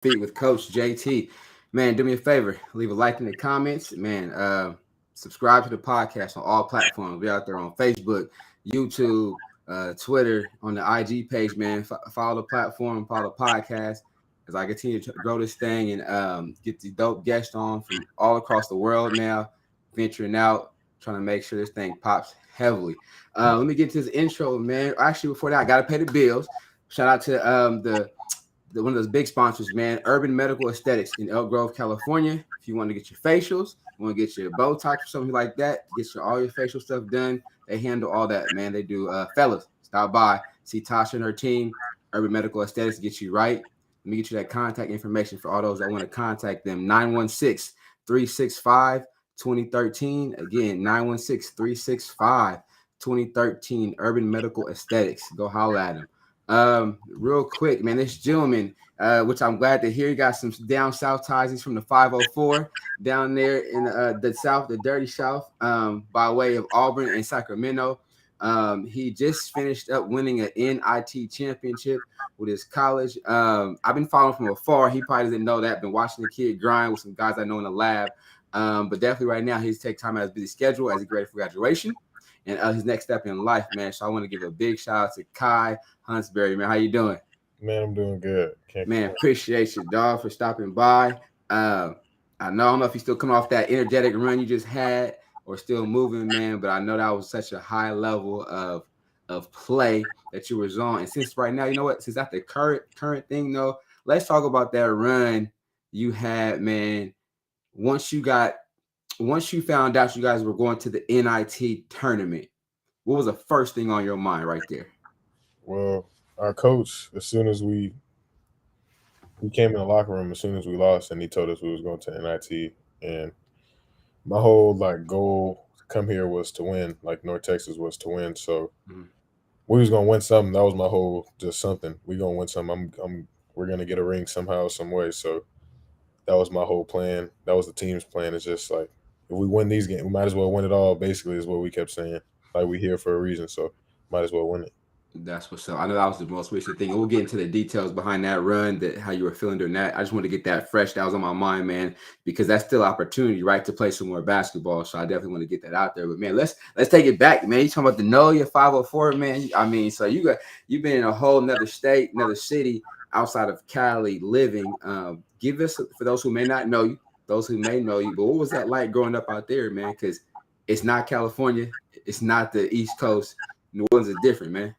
Feet with Coach JT. Man, do me a favor, leave a like in the comments. Man, subscribe to the podcast on all platforms. We're out there on Facebook, YouTube, Twitter, on the IG page, man. Follow the platform, follow the podcast as I continue to grow this thing and get the dope guests on from all across the world now, venturing out, trying to make sure this thing pops heavily. Let me get to this intro, man. Actually, before that, I got to pay the bills. Shout out to one of those big sponsors, man, Urban Medical Aesthetics in Elk Grove, California. If you want to get your facials, you want to get your Botox or something like that, get all your facial stuff done. They handle all that, man. They do. Fellas, stop by, see Tasha and her team. Urban Medical Aesthetics get you right. Let me get you that contact information for all those that want to contact them. 916-365-2013. Again, 916-365-2013. Urban Medical Aesthetics. Go holla at them. Real quick, man, this gentleman, which I'm glad to hear, he got some down south ties. He's from the 504 down there in the south, the dirty south, by way of Auburn and Sacramento. He just finished up winning an NIT championship with his college. I've been following from afar. He probably doesn't know that. Been watching the kid grind with some guys I know in the lab. But definitely right now, he's taking time out of his busy schedule as he graduated for graduation and his next step in life, man. So I want to give a big shout out to Kai Huntsberry, man. How you doing? Man, I'm doing good. Man, appreciate you, dog, for stopping by. I don't know if you're still coming off that energetic run you just had or still moving, man, but I know that was such a high level of play that you was on. And since right now, you know what? Since that's the current thing, though, let's talk about that run you had, man. Once you found out you guys were going to the NIT tournament, what was the first thing on your mind right there? Well, our coach, as soon as we came in the locker room, as soon as we lost, and he told us we was going to NIT, and my whole goal to come here was to win. Like North Texas was to win, so we was gonna win something. That was my whole just something. We gonna win something. We're gonna get a ring somehow, some way. So that was my whole plan. That was the team's plan. It's just like if we win these games, we might as well win it all. Basically, is what we kept saying. Like we here for a reason, so might as well win it. That's what's up. I know that was the most recent thing. And we'll get into the details behind that run, how you were feeling during that. I just want to get that fresh. That was on my mind, man, because that's still opportunity, right, to play some more basketball. So I definitely want to get that out there. But man, let's take it back, man. You talking about the NOLA 504, man? I mean, so you've been in a whole another state, another city outside of Cali living. Give us, for those who may not know you, those who may know you, but what was that like growing up out there, man? Because it's not California, it's not the East Coast. New Orleans is different, man.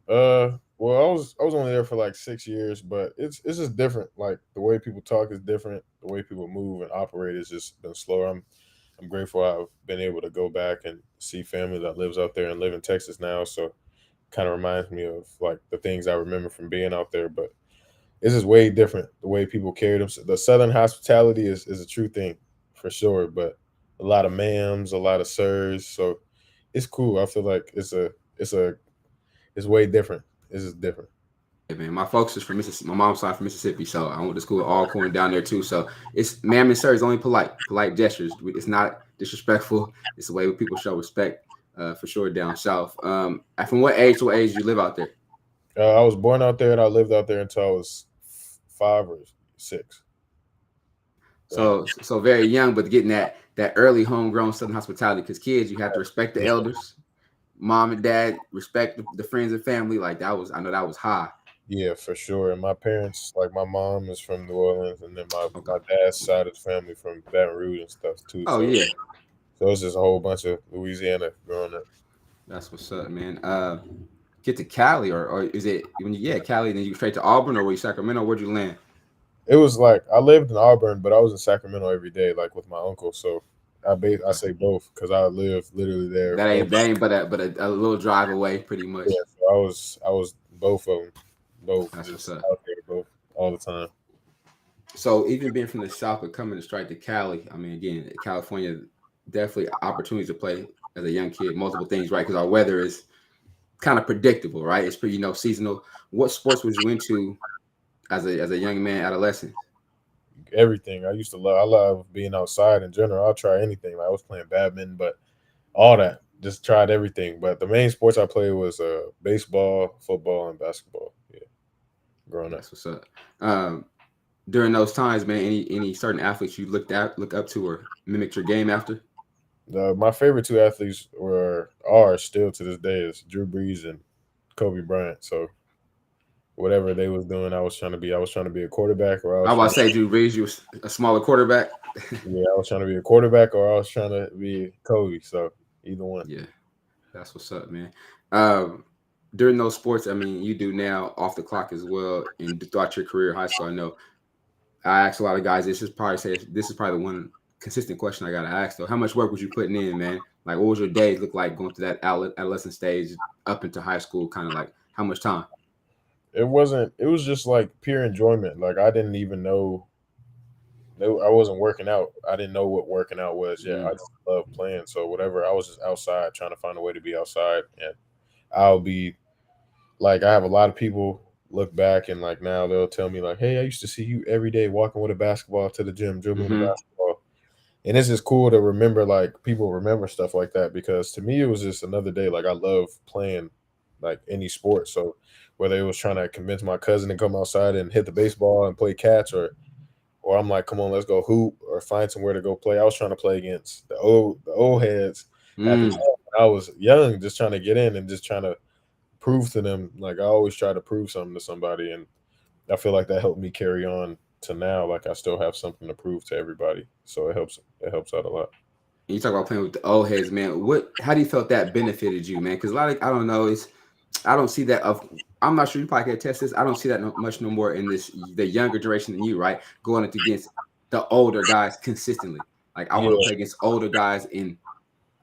Well, I was only there for like 6 years, but it's just different. Like the way people talk is different. The way people move and operate has just been slower. I'm grateful I've been able to go back and see family that lives out there and live in Texas now. So kind of reminds me of like the things I remember from being out there. But it's just way different. The way people carry them. The Southern hospitality is a true thing for sure. But a lot of ma'ams, a lot of sirs. So it's cool. I feel like it's way different. It's just different. Yeah, man. My folks is from Mississippi. My mom's side from Mississippi, so I went to school at Alcorn down there too. So it's ma'am and sir is only polite gestures. It's not disrespectful. It's the way people show respect, for sure down south. From what age to what age did you live out there? I was born out there and I lived out there until I was 5 or 6. So very young, but getting that early homegrown Southern hospitality. Because kids, you have to respect the elders. Mom and dad respect the friends and family. Like that was, I know that was high. Yeah, for sure. And my parents, like my mom is from New Orleans, and then my dad's side of the family from Baton Rouge and stuff too. Oh yeah. So it's just a whole bunch of Louisiana growing up. That's what's up, man. Get to Cali, or is it when you Cali, then you straight to Auburn, or were you Sacramento? Where'd you land? It was like I lived in Auburn, but I was in Sacramento every day, like with my uncle. So I say both because I live literally there. That ain't but a little drive away, pretty much. Yeah, so I was both of them, both. That's what's up. Out there, both all the time. So even being from the South, but coming to straight to Cali, I mean, again, California, definitely opportunities to play as a young kid, multiple things, right? Because our weather is kind of predictable, right? It's pretty, seasonal. What sports was you into as a young man, adolescent? Everything. I love being outside in general. I'll try anything. Like I was playing badminton, but all that. Just tried everything. But the main sports I played was baseball, football, and basketball. Yeah. Growing up. That's what's up. during those times, man, any certain athletes you look up to, or mimicked your game after? My favorite two athletes are still to this day is Drew Brees and Kobe Bryant. So whatever they was doing, I was trying to be. I was trying to be a quarterback, or I I was was about trying to to say Drew Brees, you was a smaller quarterback. yeah, I was trying to be a quarterback, or I was trying to be Kobe. So either one. Yeah, that's what's up, man. Um, During those sports, I mean, you do now off the clock as well, and throughout your career, high school. I know I ask a lot of guys. This is probably the one consistent question I gotta ask though. How much work was you putting in, man? Like, what was your day look like going through that adolescent stage up into high school? Kind of like how much time? It wasn't. It was just like pure enjoyment. Like I didn't even know. No, I wasn't working out. I didn't know what working out was yet. I Mm. just love playing. So whatever, I was just outside trying to find a way to be outside, and I'll be like, I have a lot of people look back and like now they'll tell me like, "Hey, I used to see you every day walking with a basketball to the gym, dribbling the Mm-hmm. basketball." And it's just cool to remember, like people remember stuff like that because to me it was just another day. Like I love playing like any sport. So whether it was trying to convince my cousin to come outside and hit the baseball and play catch, or I'm like, come on, let's go hoop or find somewhere to go play. I was trying to play against the old heads at the time. Mm. I was young, just trying to get in and just trying to prove to them. Like I always try to prove something to somebody, and I feel like that helped me carry on to now. Like I still have something to prove to everybody, so it helps. It helps out a lot. You talk about playing with the old heads, man. How do you felt that benefited you, man? Because a lot of I don't know, I don't see that of. I'm not sure you probably can attest this. I don't see that much no more in the younger generation than you, right? Going up against the older guys consistently. Like I want to Yeah, play against older guys in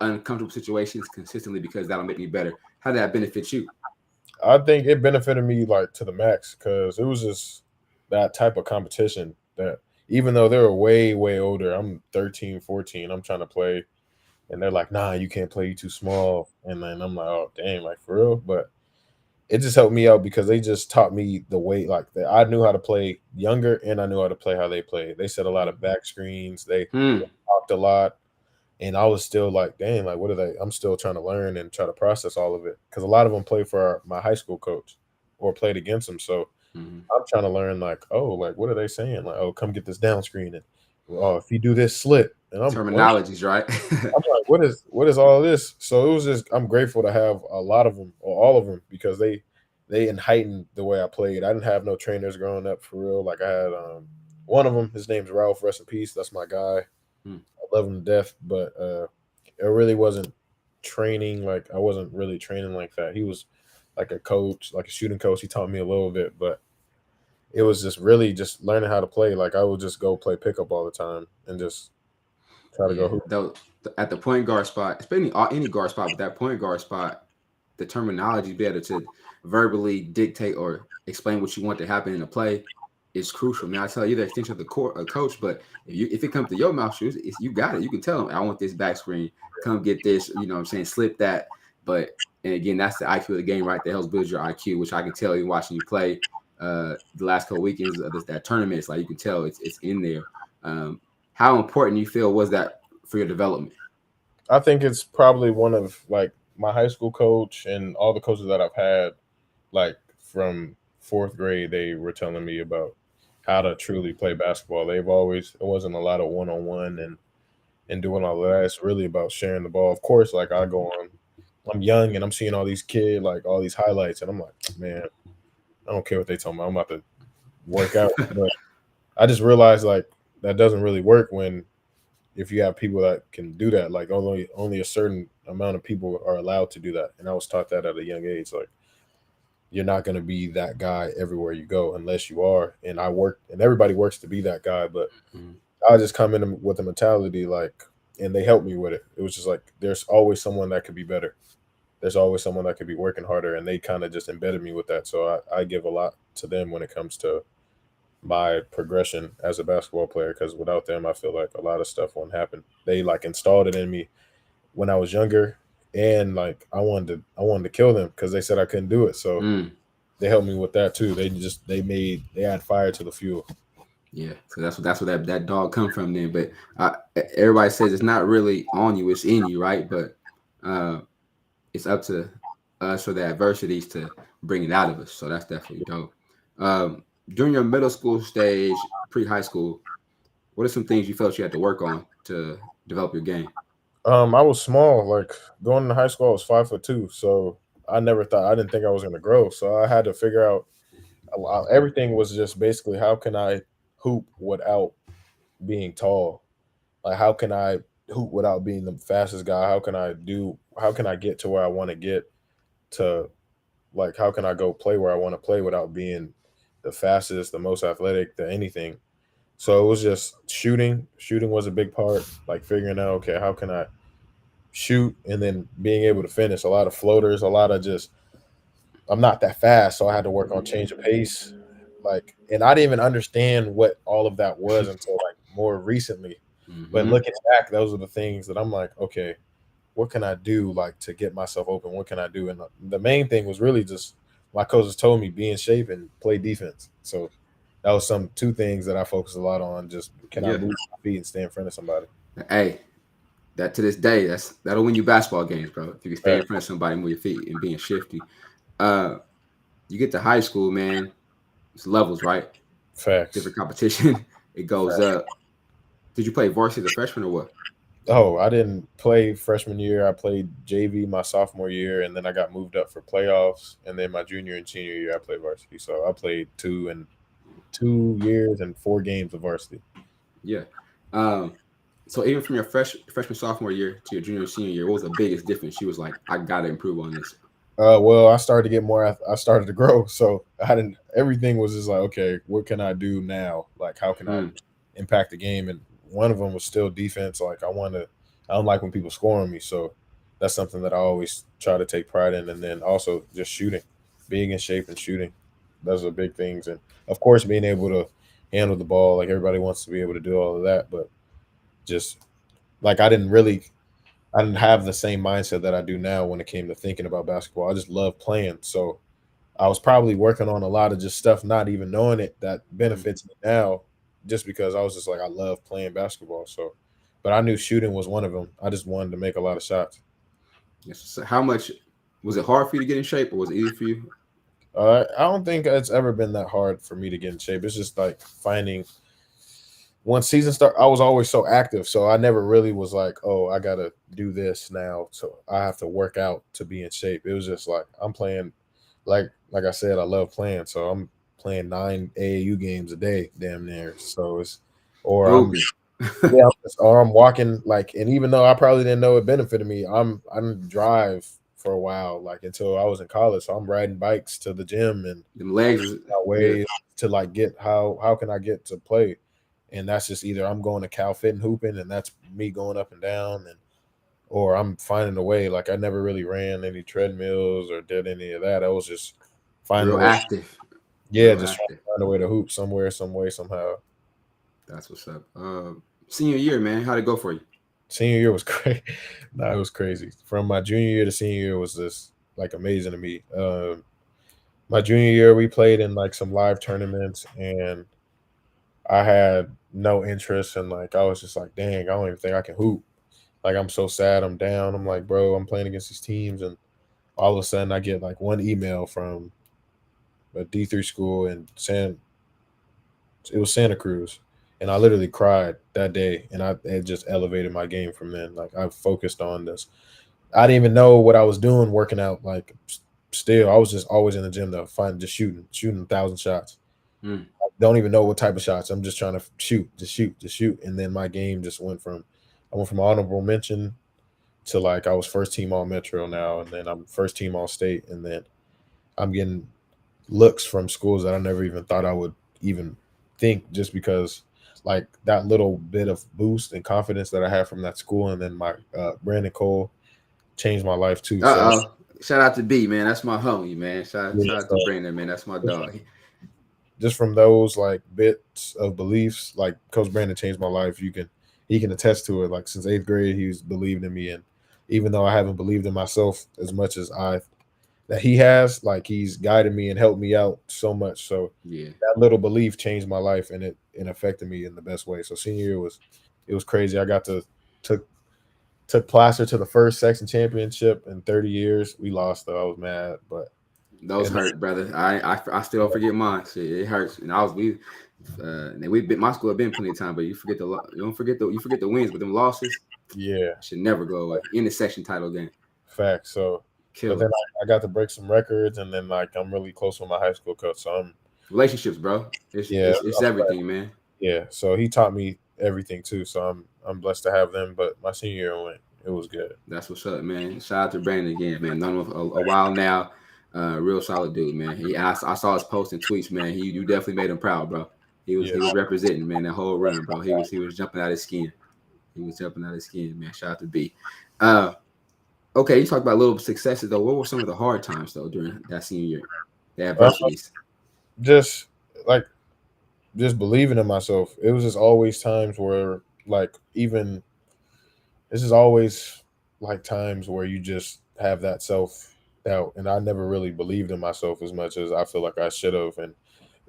uncomfortable situations consistently because that'll make me better. How did that benefit you? I think it benefited me like to the max because it was just that type of competition that even though they were way way older, I'm 13, 14, I'm trying to play, and they're like, "Nah, you can't play. You too small." And then I'm like, "Oh, dang, like for real?" But it just helped me out because they just taught me the way like that. I knew how to play younger and I knew how to play how they played. They set a lot of back screens. They Hmm. talked a lot, and I was still like, dang, like what are they? I'm still trying to learn and try to process all of it because a lot of them play for my high school coach or played against him. So Hmm. I'm trying to learn like, oh, like what are they saying? Like, oh, come get this down screen and oh, if you do this slip, and I'm what? Terminologies, right? I'm like, what is all this? So it was just I'm grateful to have a lot of them or all of them because they heightened the way I played. I didn't have no trainers growing up for real. Like I had one of them, his name's Ralph, rest in peace. That's my guy. Hmm. I love him to death, but it really wasn't training. Like I wasn't really training like that. He was like a coach, like a shooting coach. He taught me a little bit, but it was just really just learning how to play. Like I would just go play pickup all the time and just try to Yeah, go hoop. though at the point guard spot, especially any guard spot, but that point guard spot, the terminology be able to verbally dictate or explain what you want to happen in a play is crucial. Man, I tell you, the extension of the coach, but if it comes to your mouth shoes, you got it. You can tell them, I want this back screen. Come get this. You know what I'm saying? Slip that. But and again, that's the IQ of the game, right? That helps build your IQ, which I can tell you watching you play the last couple weekends of that tournament. It's like you can tell it's in there. Um, how important you feel was that for your development? I think it's probably one of like my high school coach and all the coaches that I've had, like from fourth grade, they were telling me about how to truly play basketball. They've always it wasn't a lot of one on one and doing all of that. It's really about sharing the ball. Of course, like I go on, I'm young and I'm seeing all these kids like all these highlights, and I'm like, man, I don't care what they tell me. I'm about to work out, but I just realized like that doesn't really work when if you have people that can do that. Like only a certain amount of people are allowed to do that, and I was taught that at a young age. Like you're not going to be that guy everywhere you go unless you are. And I work, and everybody works to be that guy. But Mhm. I just come in with a mentality like, and they helped me with it. It was just like there's always someone that could be better. There's always someone that could be working harder, and they kind of just embedded me with that. So I give a lot to them when it comes to my progression as a basketball player because without them, I feel like a lot of stuff won't happen. They like installed it in me when I was younger, and like I wanted to kill them because they said I couldn't do it. So Mm. they helped me with that too. They add fire to the fuel. Yeah, so that's where that dog come from then. But everybody says it's not really on you; it's in you, right? But uh, it's up to us or the adversities to bring it out of us. So that's definitely dope. During your middle school stage, pre-high school, what are some things you felt you had to work on to develop your game? I was small. Like going to high school, I was 5'2", so I didn't think I was gonna grow. So I had to figure out everything was just basically how can I hoop without being tall? Like how can I hoop without being the fastest guy? How can I get to where I want to get to, like how can I go play where I want to play without being the fastest, the most athletic, the anything. So it was just shooting. Shooting was a big part, like figuring out, okay, how can I shoot and then being able to finish. A lot of floaters, a lot of just I'm not that fast, so I had to work on change of pace. Like, and I didn't even understand what all of that was until like more recently. But Mm-hmm. looking back, those are the things that I'm like, okay, what can I do like to get myself open? What can I do? And the main thing was really just my coaches told me be in shape and play defense. So that was some two things that I focused a lot on. Just can I Yeah. move my feet and stay in front of somebody? Hey, that to this day, that'll win you basketball games, bro. If you can stay in Fact- front of somebody, move your feet, and being shifty. Uh, you get to high school, man. It's levels, right? Facts. Different competition. It goes Facts. up. Did you play varsity as a freshman or what? Oh, I didn't play freshman year. I played JV my sophomore year, and then I got moved up for playoffs. And then my junior and senior year, I played varsity. So I played 2 years and 4 games of varsity. Yeah. Um, so even from your freshman sophomore year to your junior and senior year, what was the biggest difference? She was like, I gotta improve on this. Well, I started to get more. I started to grow, so I didn't. Everything was just like, okay, what can I do now? Like, how can I Hmm. impact the game? And one of them was still defense. Like, I don't like when people score on me, so that's something that I always try to take pride in. And then also just shooting, being in shape and shooting. Those are big things, and of course, being able to handle the ball. Like everybody wants to be able to do all of that, but just like I didn't have the same mindset that I do now when it came to thinking about basketball. I just love playing. So I was probably working on a lot of just stuff, not even knowing it, that Hmm. benefits me now, just because I was just like, I love playing basketball. So, but I knew shooting was one of them. I just wanted to make a lot of shots. Yes. So how much was it hard for you to get in shape, or was it easy for you? I don't think it's ever been that hard for me to get in shape. It's just like finding once season start, I was always so active, so I never really was like, oh, I gotta do this now, so I have to work out to be in shape. It was just like I'm playing, like I said, I love playing, so I'm playing 9 AAU games a day, damn near. So it's, or I'm Hooping. yeah, or I'm walking like, and even though I probably didn't know it benefited me, I didn't drive for a while, like until I was in college. So I'm riding bikes to the gym and Them legs was my yeah. way to like get how can I get to play, and that's just either I'm going to Cal Fit and hooping, and that's me going up and down, and or I'm finding a way. Like I never really ran any treadmills or did any of that. I was just finding a Real way. active. Yeah, Real just trying to active. find a way to hoop somewhere, some way, somehow. That's what's up. Senior year, man. How'd it go for you? Senior year was great. No, it was crazy. From my junior year to senior year was just like amazing to me. My junior year, we played in like some live tournaments, and I had no interest, and like I was just like, dang, I don't even think I can hoop. Like I'm so sad, I'm down. I'm like, bro, I'm playing against these teams, and all of a sudden I get like one email from a D3 school in it was Santa Cruz, and I literally cried that day, and it just elevated my game from then. Like I focused on this. I didn't even know what I was doing working out. Like still, I was just always in the gym though, just shooting 1,000 shots. Mm. Don't even know what type of shots. I'm just trying to shoot, just shoot, just shoot. And then my game just I went from honorable mention to like I was first team all metro now, and then I'm first team all state, and then I'm getting looks from schools that I never even thought I would even think, just because like that little bit of boost and confidence that I had from that school, and then my Brandon Cole changed my life too. So Uh oh. Shout out to B, man. That's my homie, man. yeah, Shout out to so Brandon, man. That's my dog. just from those like bits of beliefs, like Coach Brandon changed my life. He can attest to it. Like since 8th grade, he's believed in me, and even though I haven't believed in myself as much as I that he has, like he's guided me and helped me out so much. So Yeah. that little belief changed my life, and it affected me in the best way. So senior year it was crazy. I got to took took Placer to the first section championship in 30 years. We lost though. I was mad, but Those hurt, brother. I still don't forget mine. Shit, it hurts. And we've been my school have been plenty of time, but you forget you forget the wins, but them losses Yeah, should never go away. In the section title game, facts. So, but kill then it. I got to break some records, and then like I'm really close with my high school coach. So Relationships, bro. It's yeah, it's, it's everything, man. yeah. So he taught me everything too. So I'm blessed to have them. But my senior year went, it was good. That's what's up, man. Shout out to Brandon again, man. Known him a while now. Real solid dude, man. I saw his posts and tweets, man. You definitely made him proud, bro. Yeah, He was representing, man, that whole run, bro. He was jumping out his skin. He was jumping out his skin, man. Shout out to B. Okay, you talked about little successes though. What were some of the hard times though during that senior year? The uh, adversities. just like just believing in myself. It was just always times where like even this is always like times where you just have that self doubt, and I never really believed in myself as much as I feel like I should have. And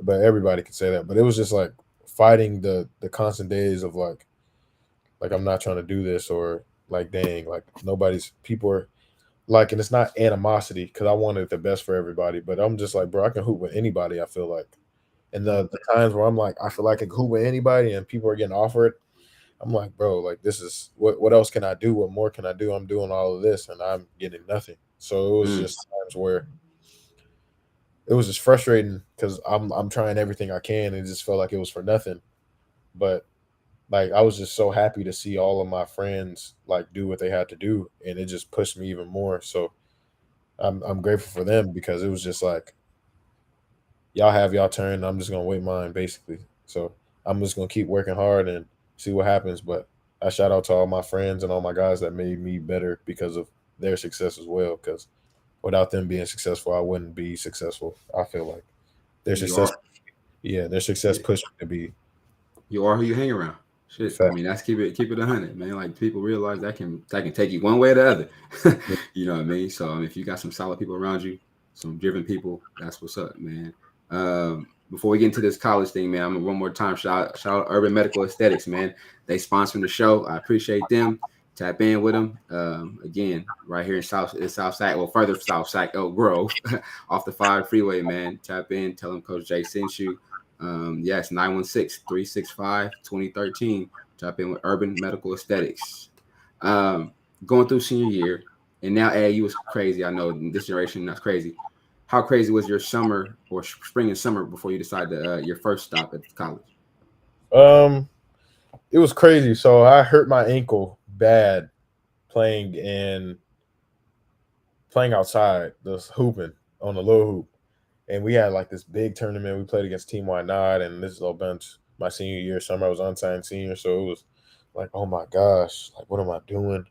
but everybody can say that, but it was just like fighting the constant days of like I'm not trying to do this, or like dang, like nobody's people are like, and it's not animosity because I wanted the best for everybody, but I'm just like, bro, I can hoop with anybody. I feel like, and the times where I'm like, I feel like I can hoop with anybody, and people are getting offered. I'm like, bro, like this is what else can I do? What more can I do? I'm doing all of this and I'm getting nothing. So it was Mm. just times where it was just frustrating because I'm trying everything I can and it just felt like it was for nothing. But like I was just so happy to see all of my friends like do what they had to do, and it just pushed me even more. So I'm grateful for them because it was just like y'all have y'all turn. I'm just gonna wait mine basically. So I'm just gonna keep working hard and see what happens. But I shout out to all my friends and all my guys that made me better because of their success as well. Because without them being successful, I wouldn't be successful. I feel like their You success, are yeah, their success yeah, pushed me to be you are who you hang around. Shit. I fat. mean, that's keep it 100, man. Like people realize that can take you one way or the other. You know what I mean? So I mean, if you got some solid people around you, some driven people, that's what's up, man. Before we get into this college thing, man, I'm gonna one more time shout out Urban Medical Aesthetics, man. They sponsoring the show. I appreciate them. Tap in with them. Again, right here in South Sac, well, further South Sac, Elk Grove, off the 5 freeway, man. Tap in, tell them Coach J sent you. Yes, 916-365-2013. Tap in with Urban Medical Aesthetics. Um, Going through senior year, and now AAU was crazy. I know this generation that's crazy. How crazy was your summer or spring and summer before you decided your first stop at college? Um, it was crazy. So I hurt my ankle bad playing in playing outside, just hooping on the low hoop. And we had like this big tournament. We played against Team Why Not, and this is all bunch my senior year. Summer I was unsigned senior, so it was like, oh my gosh, like what am I doing?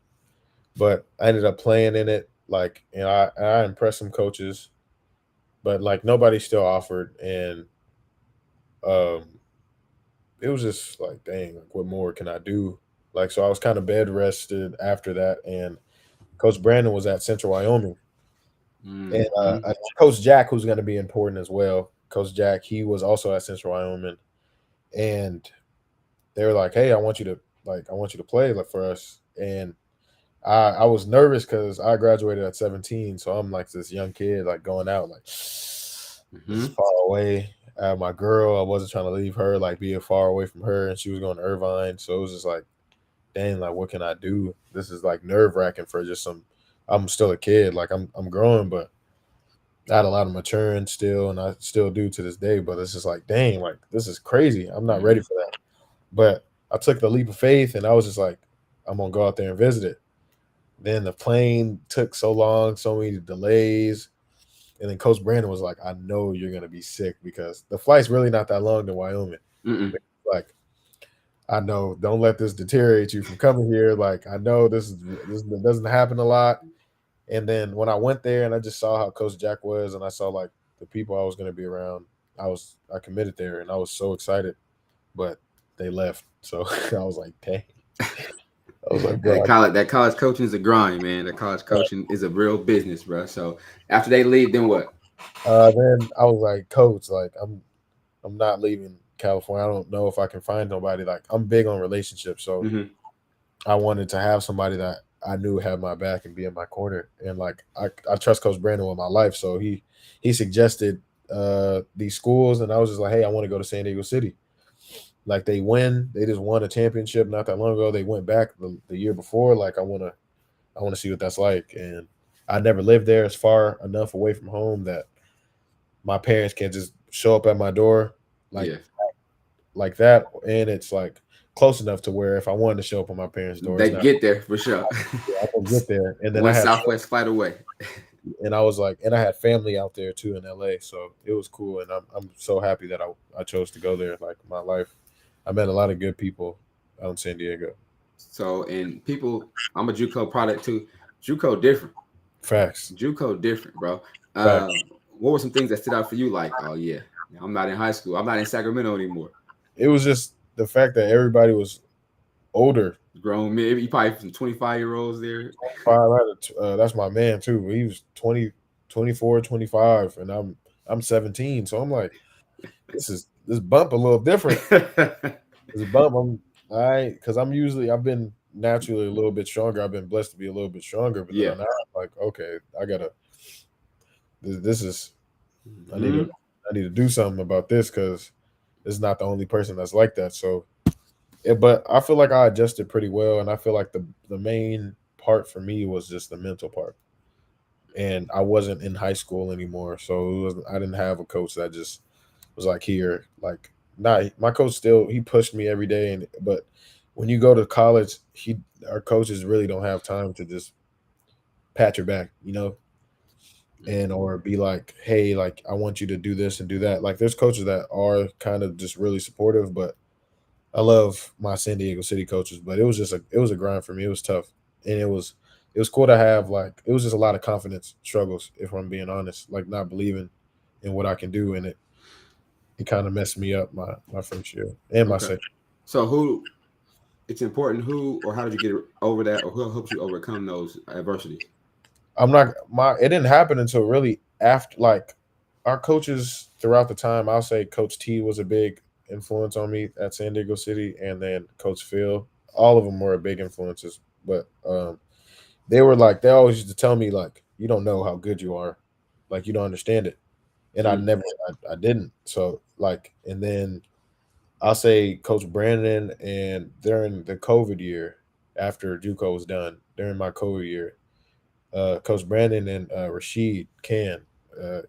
But I ended up playing in it, like, and I impressed some coaches, but like nobody still offered, and um, it was just like, dang, like what more can I do? Like, so I was kind of bed rested after that, and Coach Brandon was at Central Wyoming, and Mm-hmm. Coach Jack, who's going to be important as well. Coach Jack, he was also at Central Wyoming, and they were like, "Hey, I want you to play like for us." And I was nervous because I graduated at 17, so I'm like this young kid, like going out, like this is Mm-hmm. far away. My girl, I wasn't trying to leave her, like being far away from her, and she was going to Irvine, so it was just like, dang, like what can I do? This is like nerve wracking for just some. I'm still a kid, like I'm growing, but I had a lot of maturing still, and I still do to this day. But it's just like, dang, like this is crazy. I'm not ready Mm-hmm. for that. But I took the leap of faith, and I was just like, I'm gonna go out there and visit it. Then the plane took so long, so many delays, and then Coach Brandon was like, I know you're gonna be sick because the flight's really not that long to Wyoming. Mm-mm. Like, I know, don't let this deteriorate you from coming here. Like, I know this doesn't happen a lot. And then when I went there and I just saw how Coach Jack was, and I saw like the people I was going to be around, I committed there, and I was so excited. But they left, so I was like, dang. I was like, bro. That college coaching is a grind, man. That college coaching is a real business, bro. So after they leave, then what? Then I was like, Coach, like I'm not leaving California. I don't know if I can find nobody. Like I'm big on relationships, so Mm-hmm. I wanted to have somebody that I knew had my back and be in my corner. And like I trust Coach Brandon with my life. So he suggested these schools, and I was just like, hey, I want to go to San Diego City. Like they just won a championship not that long ago. They went back the year before. Like I wanna see what that's like. And I never lived there. It's far enough away from home that my parents can just show up at my door like Yeah, like that. And it's like close enough to where if I wanted to show up on my parents' door, it's they not get there for sure. I can get there. And then One Southwest flight away. and I was like, and I had family out there too in LA. So it was cool. And I'm so happy that I chose to go there. Like my life. I met a lot of good people out in San Diego. So, and people, I'm a JUCO product too. JUCO different. Facts. JUCO different, bro. Facts. What were some things that stood out for you? Like, oh yeah, I'm not in high school. I'm not in Sacramento anymore. It was just the fact that everybody was older. Grown men, you probably some 25-year-olds there. That's my man too. He was 20, 24, 25, and I'm 17. So I'm like, this bump a little different. This bump, because I've been naturally a little bit stronger. I've been blessed to be a little bit stronger, but Yeah. then I'm like, okay, I gotta. This is I Mhm. need to do something about this because it's not the only person that's like that. So, but I feel like I adjusted pretty well, and I feel like the main part for me was just the mental part. And I wasn't in high school anymore, so I didn't have a coach that just was like here, like my coach still he pushed me every day, but when you go to college, our coaches really don't have time to just pat your back, and or be like, hey, like I want you to do this and do that. Like there's coaches that are kind of just really supportive, but I love my San Diego City coaches, but it was a grind for me. It was tough, and it was cool to have like it was just a lot of confidence struggles, if I'm being honest, like not believing in what I can do, and it kind of messed me up my first year and my Okay. second. So it's important who or how did you get over that, or who helped you overcome those adversities? It didn't happen until really after like our coaches throughout the time. I'll say Coach T was a big influence on me at San Diego City, and then Coach Phil. All of them were big influences, but they always used to tell me like you don't know how good you are, like you don't understand it, and Mm. I didn't. So like, and then I'll say Coach Brandon, and during the COVID year after JUCO was done, during my COVID year, Coach Brandon and Rashid Khan. Uh,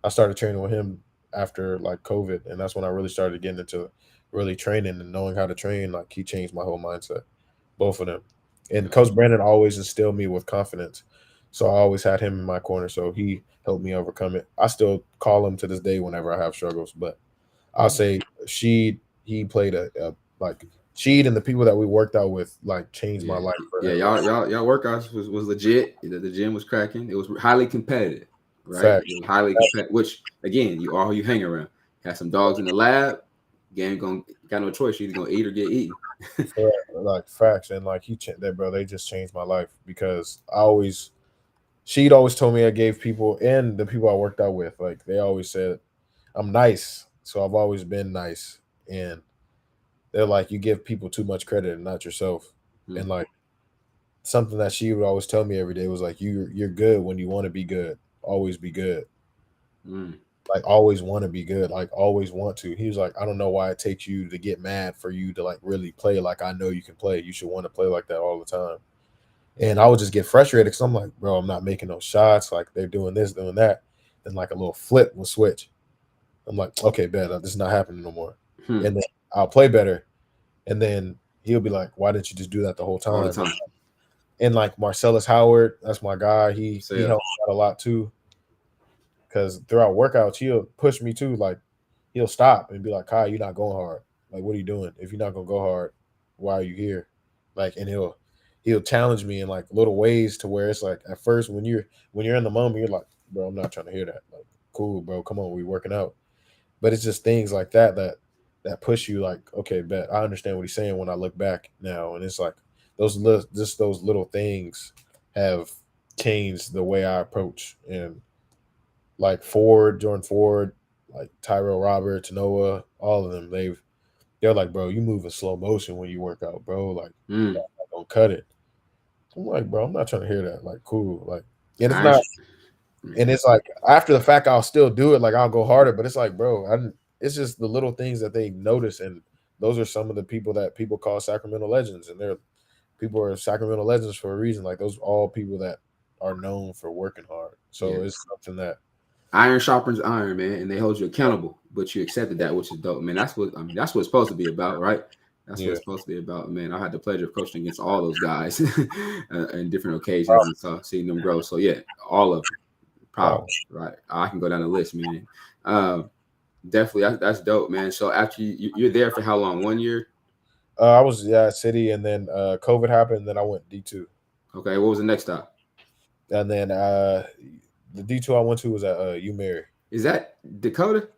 I started training with him after like COVID, and that's when I really started getting into really training and knowing how to train. Like he changed my whole mindset, both of them. And Gotcha. Coach Brandon always instilled me with confidence, so I always had him in my corner. So he helped me overcome it. I still call him to this day whenever I have struggles, but I'll say he played a like Sheed and the people that we worked out with like changed my Yeah. life Yeah, forever. y'all workouts was legit. The gym was cracking. It was highly competitive, right? Fact. It was highly competitive. Which again, you are who you hang around. Had some dogs in the lab. Game got no choice. You're either gonna eat or get eaten. Like facts, and like that bro, they just changed my life because she'd always told me I gave people and the people I worked out with, like they always said I'm nice, so I've always been nice, and they're like you give people too much credit and not yourself, Mm, and like something that she would always tell me every day was like you're good when you want to be good, always be good, mm, like always want to be good, like always want to. He was like, I don't know why it takes you to get mad for you to like really play like I know you can play. You should want to play like that all the time. And I would just get frustrated because I'm like, bro, I'm not making no shots. Like they're doing this, doing that. Then like a little flip will switch. I'm like, okay, bet this is not happening no more. hmm. And then I'll play better. And then he'll be like, why didn't you just do that the whole All the time? time. And like Marcellus Howard, that's my guy. He So helped me out a lot too. Because throughout workouts, he'll push me too. Like he'll stop and be like, Kai, you're not going hard. Like, what are you doing? If you're not gonna go hard, why are you here? Like, and he'll challenge me in like little ways to where it's like at first when you're in the moment, you're like, bro, I'm not trying to hear that. Like, cool, bro, come on, we working out. But it's just things like that push you like, okay, bet I understand what he's saying when I look back now. And it's like those little things have changed the way I approach. And like Jordan Ford, like Tyrell Roberts, Noah, all of them, they're like, bro, you move in slow motion when you work out, bro. Like, mm, don't cut it. I'm like, bro, I'm not trying to hear that. Like, cool. Like, and it's Iron, not, and man. it's like after the fact, I'll still do it. Like, I'll go harder, but it's like, bro, I didn't, it's just the little things that they notice, and those are some of the people that people call Sacramento legends, and they're people are Sacramento legends for a reason. Like, those are all people that are known for working hard. So Yeah. it's something that, Iron sharpens iron, man, and they hold you accountable. But you accepted that, which is dope, man. That's what I mean. That's what it's supposed to be about, right? That's what yeah, it's supposed to be about, man. I had the pleasure of coaching against all those guys in different occasions, and so seeing them grow. So yeah, all of them, proud, wow. right? I can go down the list, man. Um, definitely, that's dope, man. So after you're there for how long? 1 year? I was city, and then COVID happened, and then I went D2, Okay. What was the next stop? and then the D2 I went to was at UMary, Is that Dakota?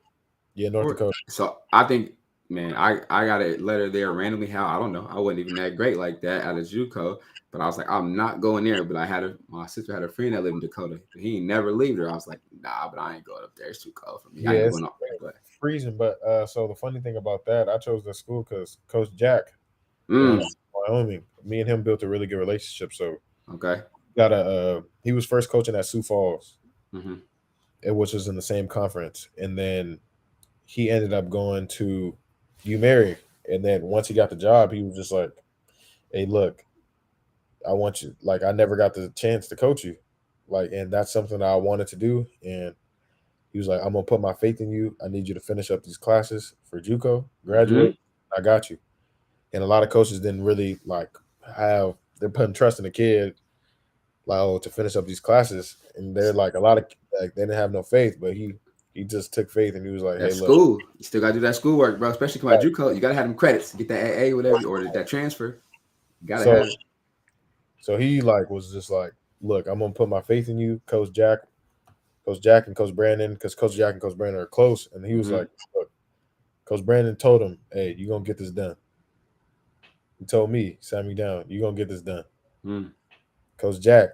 yeah, North Or Dakota. so I think, man, I got a letter there randomly. How I don't know. I wasn't even that great like that out of JUCO, but I was like, I'm not going there. But my sister had a friend that lived in Dakota. But he ain't never leave her. I was like, nah, but I ain't going up there. It's too cold for me. I Yeah, ain't it's going up. But freezing. But so the funny thing about that, I chose the school because Coach Jack in mm, Wyoming, me and him built a really good relationship. So okay. got a he was first coaching at Sioux Falls, Mm-hmm. which was in the same conference, and then he ended up going to UMary, and then once he got the job, he was just like, "Hey, look, I want you. Like, I never got the chance to coach you, like, and that's something I wanted to do." And he was like, "I'm gonna put my faith in you. I need you to finish up these classes for JUCO, Mm-hmm. graduate. I got you." And a lot of coaches didn't really like have they're putting trust in the kid, like, oh, to finish up these classes, and they're like a lot of like they didn't have no faith, but he just took faith, and he was like, "Hey, That's look." school. You still gotta do that schoolwork, bro. Especially come out JUCO. You gotta have them credits. Get that AA, whatever, or that transfer. You gotta So have it. so he like was just like, "Look, I'm gonna put my faith in you, Coach Jack and Coach Brandon, because Coach Jack and Coach Brandon are close." And he was Mm-hmm. like, "Look, Coach Brandon told him, hey, you gonna get this done." He told me, sat me down, you gonna get this done. Mm. Coach Jack,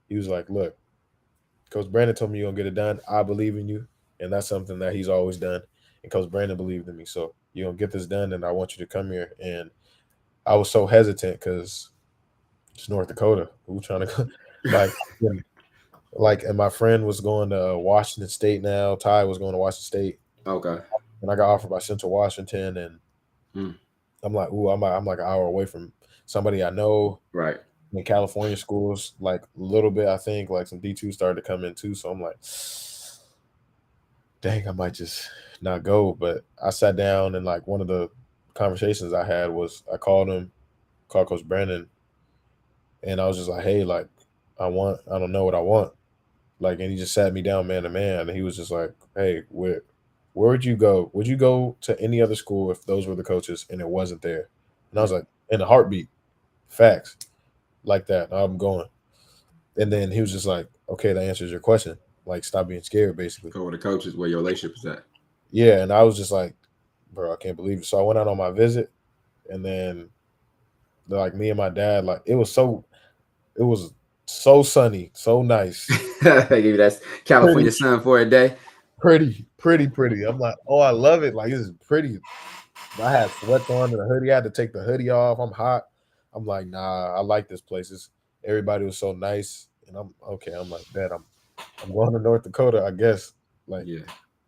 he was like, "Look, Coach Brandon told me you're gonna get it done. I believe in you, and that's something that he's always done. And Coach Brandon believed in me, so you're gonna get this done, and I want you to come here." And I was so hesitant because it's North Dakota. Who trying to go? like, and- and my friend was going to Washington State now. Ty was going to Washington State, Okay. and I got offered by Central Washington, and Mm. I'm like, ooh, I'm like an hour away from somebody I know Right. in California schools, like a little bit. I think like some D2 started to come in too, so I'm like, dang, I might just not go. But I sat down, and like one of the conversations I had was I called Coach Brandon, and I was just like, hey, like I don't know what I want. Like, and he just sat me down man to man, and he was just like, hey, where would you go? Would you go to any other school if those were the coaches and it wasn't there? And I was like, in a heartbeat, facts, like that. I'm going. And then he was just like, okay, that answers your question. Like, stop being scared, basically. Go with the coaches where your relationship is at. Yeah. And I was just like, bro, I can't believe it. So I went out on my visit, and then like me and my dad, like it was so sunny, so nice, I give you that pretty, California sun for a day. pretty. I'm like, oh, I love it. Like, this is pretty. I had sweats on and a hoodie. I had to take the hoodie off. I'm hot. I'm like, nah, I like this place. Everybody was so nice. And I'm okay. I'm like, Dad, I'm going to North Dakota, I guess. Like, Yeah,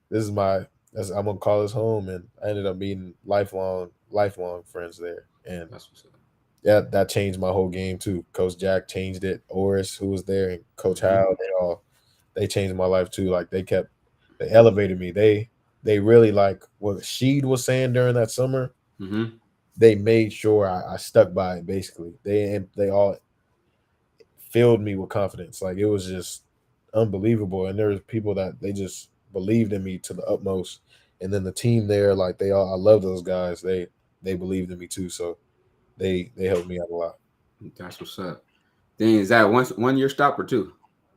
this is I'm gonna call this home. And I ended up meeting lifelong friends there. And that's what's up. yeah, that changed my whole game too. Coach Jack changed it. Oris, who was there, and Coach Mm-hmm. Howell, they changed my life too. Like, they elevated me. They really, like what Sheed was saying during that summer, Mm-hmm. they made sure I stuck by it. Basically, they all filled me with confidence. Like, it was just unbelievable. And there was people that they just believed in me to the utmost. And then the team there, like I love those guys. They believed in me too. So they helped me out a lot. That's what's up. Then is that 1 year stop or two?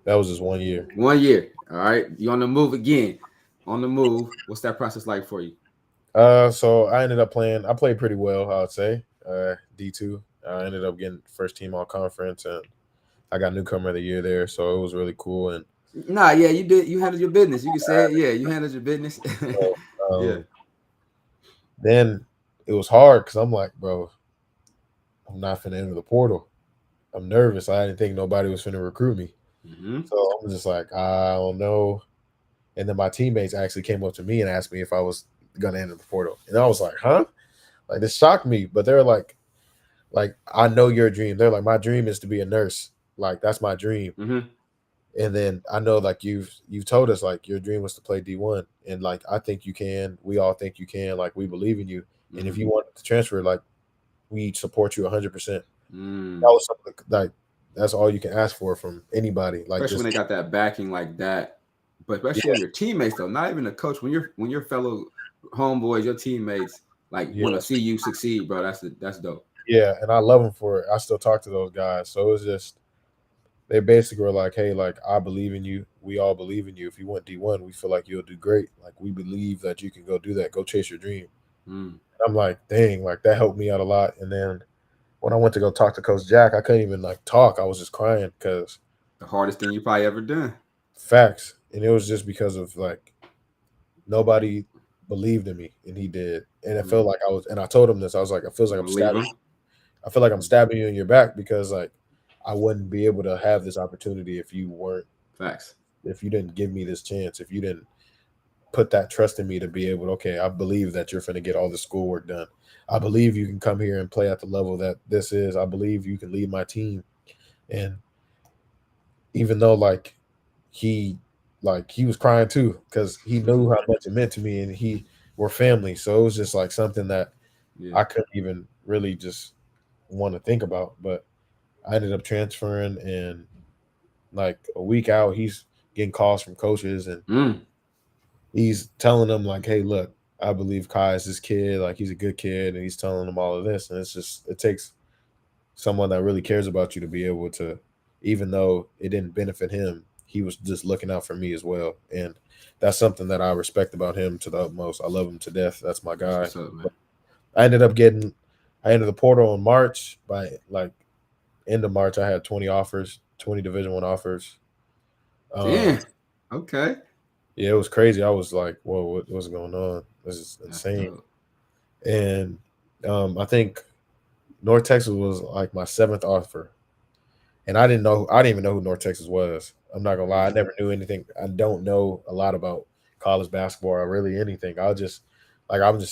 That was just 1 year. 1 year. All right. You on the move again. On the move. What's that process like for you? So I ended up playing. I played pretty well, I would say. D2. I ended up getting first team all conference, and I got newcomer of the year there. So it was really cool. And Nah, yeah, you did. You handled your business. You can say it. Yeah, you handled your business. Yeah. then it was hard because I'm like, bro, I'm not finna enter the portal. I'm nervous. I didn't think nobody was finna recruit me. Mm-hmm. So I'm just like, I don't know. And then my teammates actually came up to me and asked me if I was gonna enter the portal. And I was like, huh? Like this shocked me. But they're like, I know your dream. They're like, my dream is to be a nurse. Like that's my dream. Mm-hmm. And then I know like you've told us like your dream was to play D1. And like I think you can. We all think you can. Like we believe in you. And if you want to transfer, like we support you 100%. That was something like that's all you can ask for from anybody. Like Especially when just they got that backing like that. But especially yeah, when your teammates though, not even the coach, when your fellow homeboys, your teammates like yeah, want to see you succeed, bro. That's dope. yeah. And I love them for it. I still talk to those guys. So it was just they basically were like, hey, like I believe in you. We all believe in you. If you want D1, we feel like you'll do great. Like we believe that you can go do that. Go chase your dream. Mm. I'm like, dang, like that helped me out a lot. And then when I went to go talk to Coach Jack, I couldn't even like talk. I was just crying because The hardest thing you probably ever done. facts. And it was just because of like nobody believed in me, and he did. And it felt like I was. And I told him this. I was like, it feels like I'm Believe stabbing. them. I feel like I'm stabbing you in your back because like I wouldn't be able to have this opportunity if you weren't. Facts. If you didn't give me this chance. If you didn't put that trust in me to be able to, okay, I believe that you're going to get all the schoolwork done. I believe you can come here and play at the level that this is. I believe you can lead my team. And even though he he was crying too because he knew how much it meant to me, and we're family. So it was just like something that Yeah. I couldn't even really just want to think about. But I ended up transferring, and like a week out, he's getting calls from coaches, and Mm. he's telling them like, hey, look, I believe Kai is this kid, like he's a good kid, and he's telling them all of this. And it's just it takes someone that really cares about you to be able to, even though it didn't benefit him, he was just looking out for me as well. And that's something that I respect about him to the utmost. I love him to death. That's my That's guy. what's up, man. But I entered the portal in March. By like end of March, I had 20 offers, 20 Division I offers. Damn. Okay. Yeah, it was crazy. I was like, whoa, what's going on? This is That's insane. dope. And I think North Texas was like my 7th offer. And I didn't even know who North Texas was. I'm not gonna lie, I never knew anything. I don't know a lot about college basketball or really anything. I'm just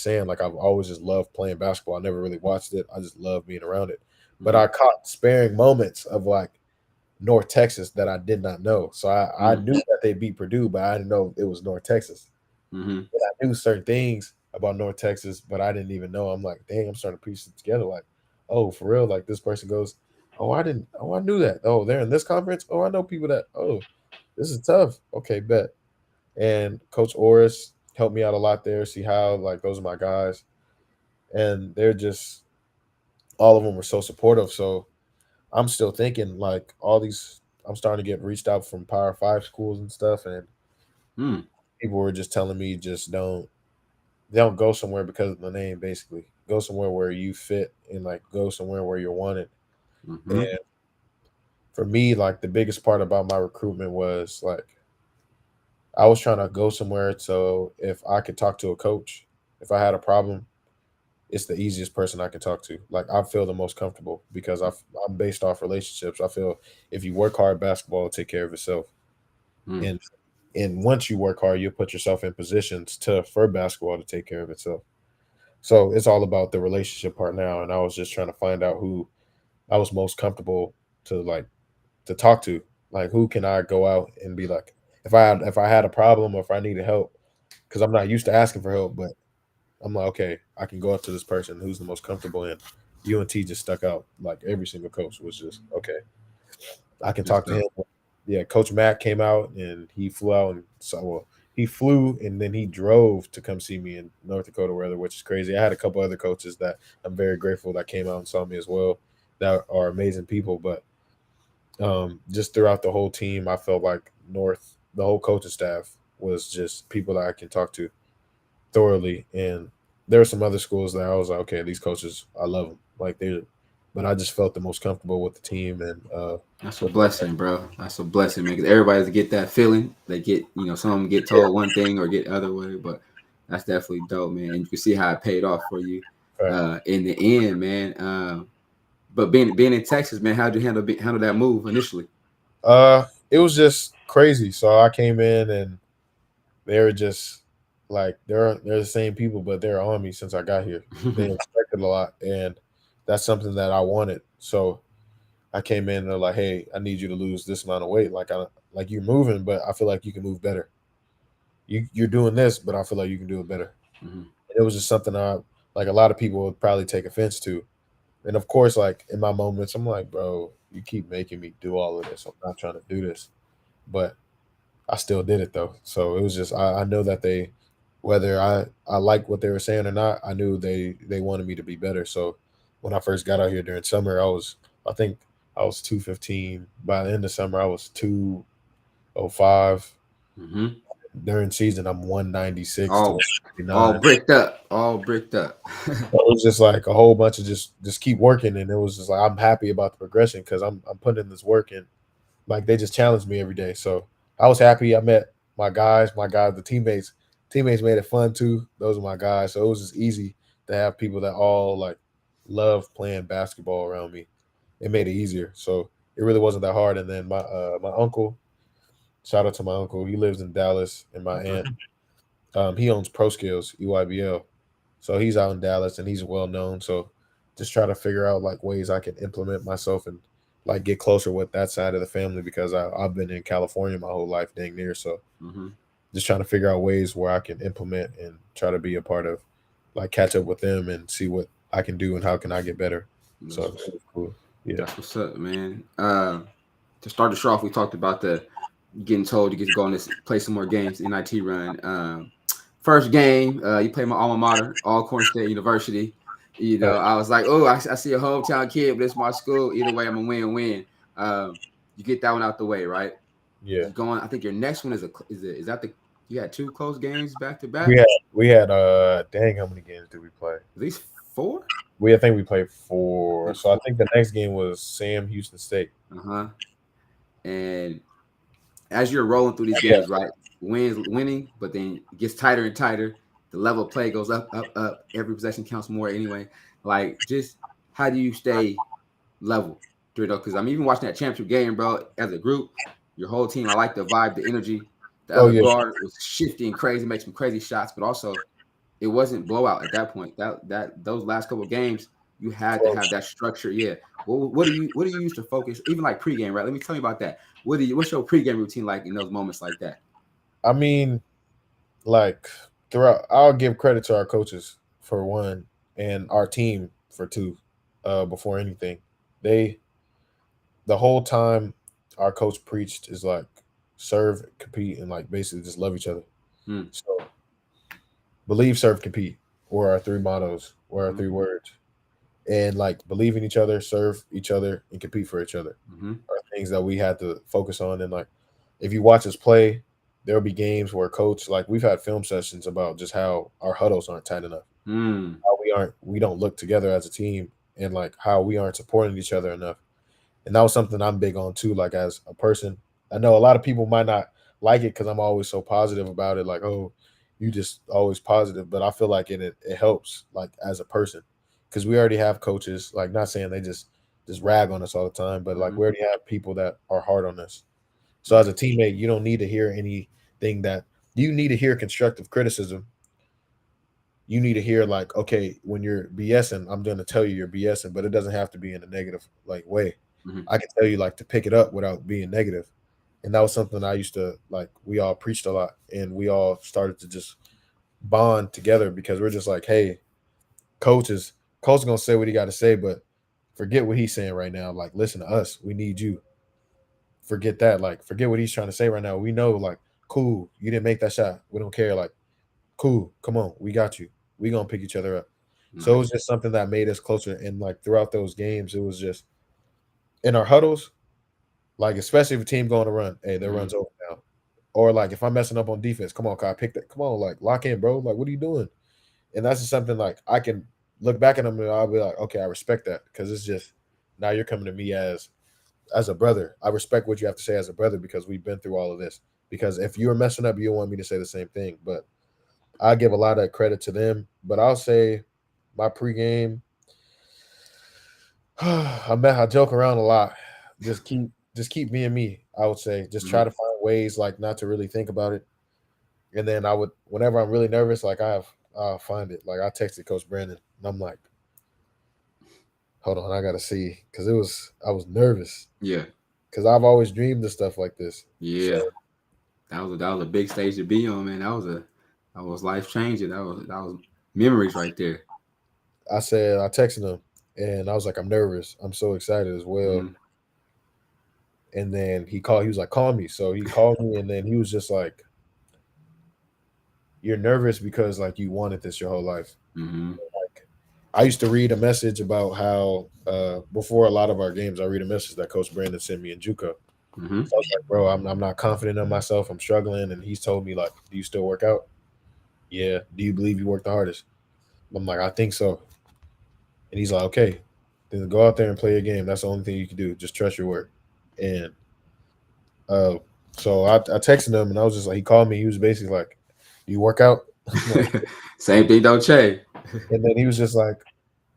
saying, like I've always just loved playing basketball. I never really watched it. I just love being around it. But I caught sparing moments of like North Texas that I did not know. So I knew that they beat Purdue, but I didn't know it was North Texas. Mm-hmm. But I knew certain things about North Texas, but I didn't even know. I'm like, dang, I'm starting to piece it together. Like, oh, for real? Like this person goes, oh, I didn't. Oh, I knew that. Oh, they're in this conference. Oh, I know people that. Oh, this is tough. Okay, bet. And Coach Orris helped me out a lot there. See how like those are my guys, and they're just all of them were so supportive. So I'm still thinking like all these. I'm starting to get reached out from Power 5 schools and stuff, and Mm. people were just telling me just don't go somewhere because of the name. Basically, go somewhere where you fit and like go somewhere where you're wanted. Mm-hmm. And for me, like the biggest part about my recruitment was like I was trying to go somewhere so if I could talk to a coach, if I had a problem, it's the easiest person I can talk to. Like I feel the most comfortable because I'm based off relationships. I feel if you work hard, basketball will take care of itself. Mm. And once you work hard, you'll put yourself in positions for basketball to take care of itself. So it's all about the relationship part now. And I was just trying to find out who I was most comfortable to talk to. Like who can I go out and be like, if I had a problem or if I needed help, because I'm not used to asking for help, but I'm like, okay, I can go up to this person who's the most comfortable in. UNT just stuck out. Like every single coach was just okay. I can That's talk to him. dope. Yeah, Coach Matt came out and he flew out and he flew and then he drove to come see me in North Dakota weather, which is crazy. I had a couple other coaches that I'm very grateful that came out and saw me as well. That are amazing people, but just throughout the whole team, I felt like the whole coaching staff was just people that I can talk to thoroughly. And there were some other schools that I was like, okay, these coaches, I love them. Like but I just felt the most comfortable with the team and That's a with blessing, bro. That's a blessing, man. Because everybody's get that feeling. They get, some of them get told one thing or get other way, but that's definitely dope, man. And you can see how it paid off for you fact. in the end, man. But being in Texas, man, how'd you handle that move initially? It was just crazy. So I came in and they were just like they're the same people, but they're on me since I got here. They expected a lot, and that's something that I wanted. So I came in and they're like, "Hey, I need you to lose this amount of weight. Like you're moving, but I feel like you can move better. You're doing this, but I feel like you can do it better." Mhm. And it was just something I like. A lot of people would probably take offense to, and of course, like in my moments, I'm like, "Bro, you keep making me do all of this. I'm not trying to do this," but I still did it though. So it was just I know that they, whether I like what they were saying or not, I knew they wanted me to be better. So when I first got out here during summer, I think I was 215. By the end of summer, I was 205. Mhm. During season, I'm 196 to All all 159. bricked up, all bricked up. It was just like a whole bunch of just keep working, and it was just like I'm happy about the progression because I'm putting in this work and like they just challenged me every day. So I was happy. I met the teammates made it fun too. Those are my guys. So it was just easy to have people that all like love playing basketball around me. It made it easier. So it really wasn't that hard. And then my uncle, shout out to my uncle, he lives in Dallas, and my aunt, he owns Pro Skills, EYBL. So he's out in Dallas and he's well known. So just try to figure out like ways I can implement myself and like get closer with that side of the family because I've been in California my whole life, dang near. So Mhm. just trying to figure out ways where I can implement and try to be a part of, like catch up with them and see what I can do and how can I get better. So That's it was cool. Yeah. that's what's up, man. To start the show off, we talked about the getting told you get to go on this play some more games, NIT run. First game, you play my alma mater, Alcorn State University. You know, I was like, oh, I see a hometown kid, but it's my school. Either way, I'm a win-win. You get that one out the way, right? Yeah. You going? I think your next one is that the you had two close games back to We back? had we had dang, how many games did we play? At least four. I think we played I 4. think So I four. think the next game was Sam Houston State. Uh-huh. And as you're rolling through these Yeah. games, right? Winning, but then it gets tighter and tighter. The level of play goes up, up, up. Every possession counts more anyway. Like, just how do you stay level through those? Because I'm even watching that championship game, bro. As a group, your whole team. I like the vibe, the energy. The Oh other yeah. guard was shifting crazy, make some crazy shots, but also it wasn't blowout at that point. That those last couple of games, you had to have Close. that structure. Yeah. Well, what do you use to focus? Even like pregame, right? Let me tell you about that. What's your pregame routine like in those moments like that? I mean, like throughout, I'll give credit to our coaches for one and our team for two. Before anything, they the whole time our coach preached is like serve, compete, and like basically just love each other. Hmm. So believe, serve, compete were our three mottos, were our Mm-hmm. three words, and like believe in each other, serve each other, and compete for each other Mm-hmm. are things that we had to focus on. And like, if you watch us play, there'll be games where coach, like we've had film sessions about just how our huddles aren't tight enough, Mm. how we don't look together as a team, and like how we aren't supporting each other enough. And that was something I'm big on too. Like as a person, I know a lot of people might not like it because I'm always so positive about it. Like, oh, you just always positive, but I feel like it helps like as a person because we already have coaches. Like, not saying they just rag on us all the time, but like Mm-hmm. we already have people that are hard on us. So as a Right. teammate, you don't need to hear anything that you need to hear constructive criticism. You need to hear like, okay, when you're BSing, I'm going to tell you you're BSing, but it doesn't have to be in a negative like way. Mm-hmm. I can tell you like to pick it up without being negative. And that was something I used to like. We all preached a lot, and we all started to just bond together because we're just like, hey, coach is gonna say what he got to say, but forget what he's saying right now. Like, listen to us. We need you. Forget that. Like, forget what he's trying to say right now. We know, like, cool. You didn't make that shot. We don't care. Like, cool. Come on, we got you. We gonna pick each other up. So it was Nice. just something that made us closer. And like throughout those games, it was just in our huddles. Like, especially if a team going to run, hey, their Mm-hmm. run's over now. Or like if I'm messing up on defense, come on, Kai, pick that. Come on, like lock in, bro. Like, what are you doing? And that's just something like I can look back at them and I'll be like, okay, I respect that because it's just now you're coming to me as a brother. I respect what you have to say as a brother because we've been through all of this. Because if you're messing up, you want me to say the same thing. But I give a lot of credit to them. But I'll say my pregame, I joke around a lot. Just keep being me. I would say just try to find ways like not to really think about it. And then I would, whenever I'm really nervous, like I'll find it. Like I texted Coach Brandon, and I'm like, hold on, I gotta see, because I was nervous. Yeah. Because I've always dreamed of stuff like this. Yeah. So That was a big stage to be on, man. That was life changing. That was memories right there. I texted him, and I was like, I'm nervous. I'm so excited as well. And then he called. He was like, call me. So he called me, and then he was just like, you're nervous because like you wanted this your whole life. Like I used to read a message about how before a lot of our games, I read a message that Coach Brandon sent me in JUCO. So I was like, bro, I'm not confident in myself. I'm struggling, and he's told me like, do you still work out? Yeah. Do you believe you work the hardest? I'm like, I think so. And he's like, okay, then go out there and play a game. That's the only thing you can do. Just trust your work. And uh, so I texted him, and I was just like, he called me. He was basically like, do you work out? Like, Same thing don't change. and then he was just like,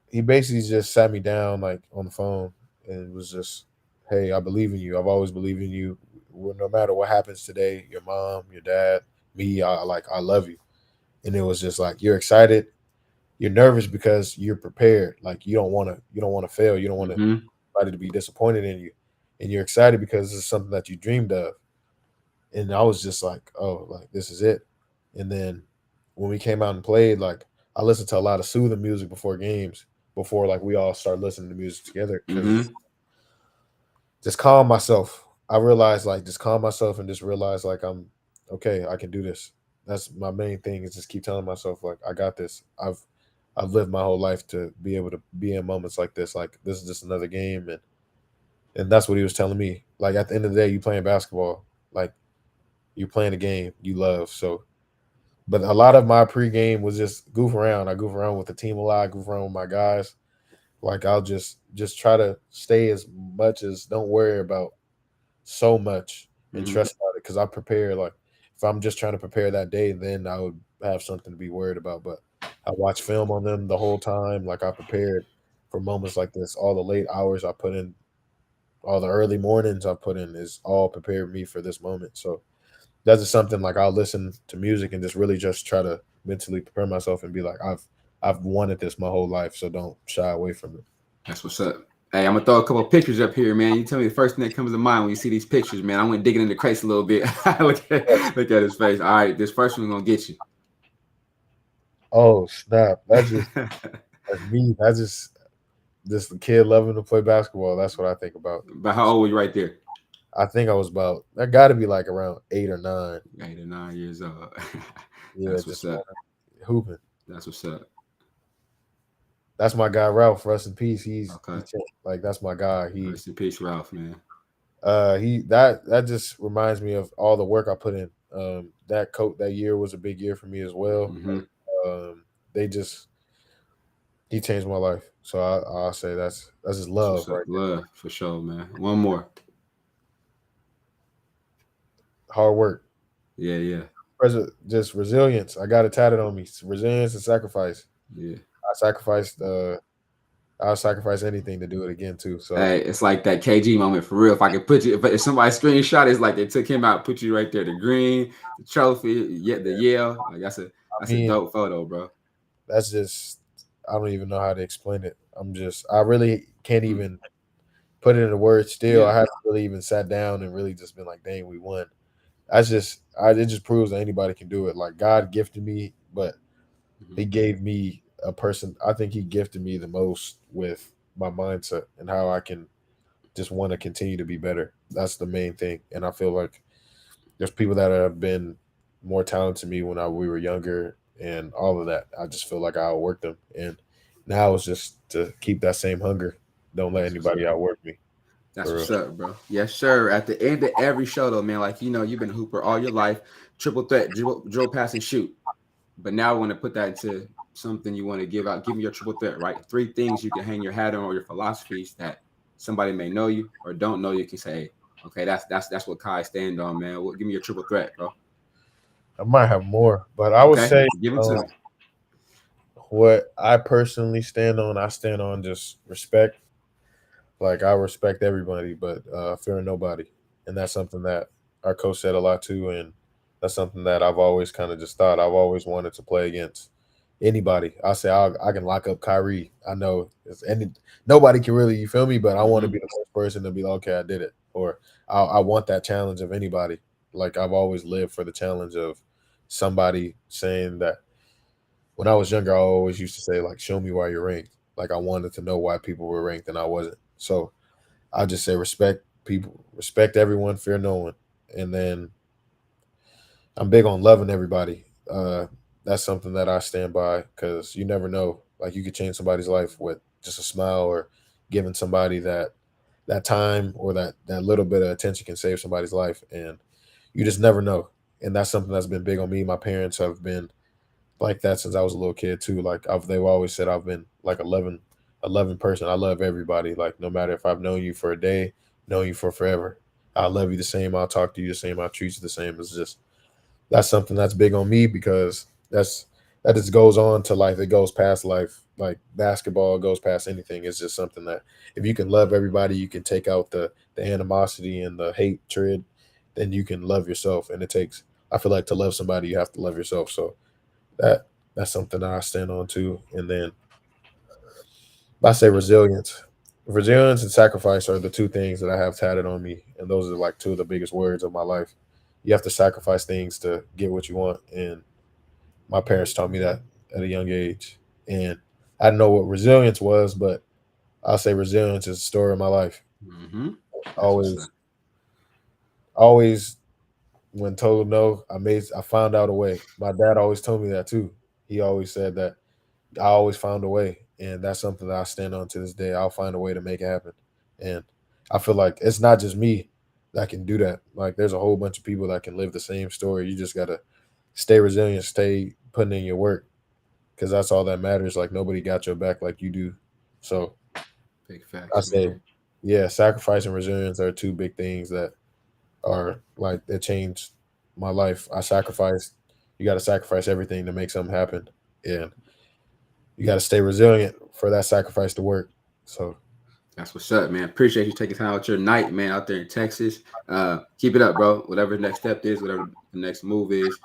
he basically just sat me down like on the phone and was just, hey, I believe in you. I've always believed in you. No matter what happens today, your mom, your dad, me, I love you. And it was just like, you're excited. You're nervous because you're prepared. Like you don't want to fail. You don't want anybody to be disappointed in you. And you're excited because it's something that you dreamed of. And I was just like, oh, like this is it. And then when we came out and played, like I listened to a lot of soothing music before games, before like we all start listening to music together, because just calm myself. I realized like just calm myself and just realize like I'm okay. I can do this. That's my main thing, is just keep telling myself like I got this. I've lived my whole life to be able to be in moments like this. Like this is just another game, and that's what he was telling me. Like at the end of the day, you playing basketball. Like you're playing a game you love. So, but a lot of my pregame was just goof around. I goof around with the team a lot. I goof around with my guys. Like I'll just try to stay as much as, don't worry about so much and trust about it, because I prepare. Like if I'm just trying to prepare that day, then I would have something to be worried about. But I watch film on them the whole time. Like I prepared for moments like this. All the late hours I put in, all the early mornings I put in, is all prepared me for this moment. So that's just something like I'll listen to music and just really just try to mentally prepare myself and be like, I've wanted this my whole life, so don't shy away from it. That's what's up. Hey, I'm gonna throw a couple of pictures up here, man. You tell me the first thing that comes to mind when you see these pictures, man. I went digging in the crates a little bit. look at his face. All right, this first one's gonna get you. Oh snap! That's me. That's just the kid loving to play basketball. That's what I think about. But how old were you right there? I think I was about, that got to be like around 8 or 9. 8 or 9 years old. Yeah, That's just what's up. hooping. That's what's up. That's my guy Ralph. Rest in peace. He's Okay. like that's my guy. Rest in peace, Ralph, man. That just reminds me of all the work I put in. That year was a big year for me as well. They just he changed my life. So I'll say that's just love, right? Love for sure, man. One more. Hard work. Yeah. Just resilience. I got it tatted on me. Resilience and sacrifice. Yeah. I'll sacrifice anything to do it again too. So hey, it's like that KG moment for real. If I could put you, if somebody screenshot, it's like they took him out, put you right there. The green, the trophy, the yell. Like that's a dope photo, bro. That's just, I don't even know how to explain it. I really can't even put it into words still. I haven't really even sat down and really just been like, dang, we won. It just proves that anybody can do it. Like God gifted me, but he gave me a person. I think he gifted me the most with my mindset and how I can just want to continue to be better. That's the main thing. And I feel like there's people that have been more talented than me when we were younger and all of that. I just feel like I outworked them. And now it's just to keep that same hunger. Don't let anybody outwork me. That's what's up, bro. Yes, sir. At the end of every show, though, man, like, you've been a hooper all your life, triple threat, drill, pass, and shoot. But now I want to put that into something you want to give out. Give me your triple threat, right? 3 things you can hang your hat on, or your philosophies that somebody may know you or don't know you can say, hey, okay, that's what Kai stand on, man. Well, give me your triple threat, bro. I might have more, but I would say give it to me. What I personally stand on, I stand on just respect. Like I respect everybody, but fear nobody, and that's something that our coach said a lot too, and that's something that I've always kind of just thought. I've always wanted to play against anybody. I say I can lock up Kyrie. I know nobody can really, you feel me, but I want to be the first person to be like, okay, I did it, or I want that challenge of anybody. Like I've always lived for the challenge of somebody saying that. When I was younger, I always used to say like, "Show me why you're ranked." Like I wanted to know why people were ranked and I wasn't. So I just say respect people, respect everyone, fear no one, and then I'm big on loving everybody. That's something that I stand by because you never know. Like you could change somebody's life with just a smile or giving somebody that time or that little bit of attention can save somebody's life, and you just never know. And that's something that's been big on me. My parents have been like that since I was a little kid too. Like they've always said I've been like 11 person. I love everybody. Like no matter if I've known you for a day, known you for forever, I love you the same. I'll talk to you the same. I'll treat you the same. It's just that's something that's big on me because that just goes on to life. It goes past life. Like basketball goes past anything. It's just something that if you can love everybody, you can take out the animosity and the hatred, then you can love yourself. And it takes I feel like to love somebody, you have to love yourself. So that that's something that I stand on too. And then I say resilience. Resilience and sacrifice are the two things that I have tatted on me, and those are like two of the biggest words of my life. You have to sacrifice things to get what you want, and my parents taught me that at a young age. And I didn't know what resilience was, but I'll say resilience is the story of my life. Mm-hmm. That's what's up. Always, always, when told no, I found out a way. My dad always told me that too. He always said that I always found a way, and that's something that I stand on to this day. I'll find a way to make it happen, and I feel like it's not just me that can do that. Like there's a whole bunch of people that can live the same story. You just gotta stay resilient, stay putting in your work, because that's all that matters. Like nobody got your back like you do. So Big I facts, say, man. yeah, sacrifice and resilience are two big things that are like that changed my life. I sacrificed. You got to sacrifice everything to make something happen, and you got to stay resilient for that sacrifice to work. So That's what's up, man. Appreciate you taking time out your night, man, out there in Texas. Keep it up, bro. Whatever the next step is, whatever the next move is,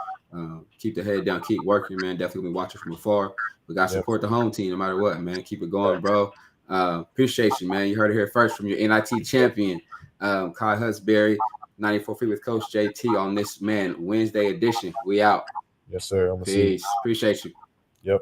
keep the head down, keep working, man. Definitely be watching from afar. We got to yep, support the home team no matter what, man. Keep it going, bro. Appreciate you, man. You heard it here first from your NIT champion, Kai Husbury, 94 Feet with Coach JT on this, man, Wednesday edition. We out. yes, sir. I'm gonna see you. Peace. Appreciate you. Yep.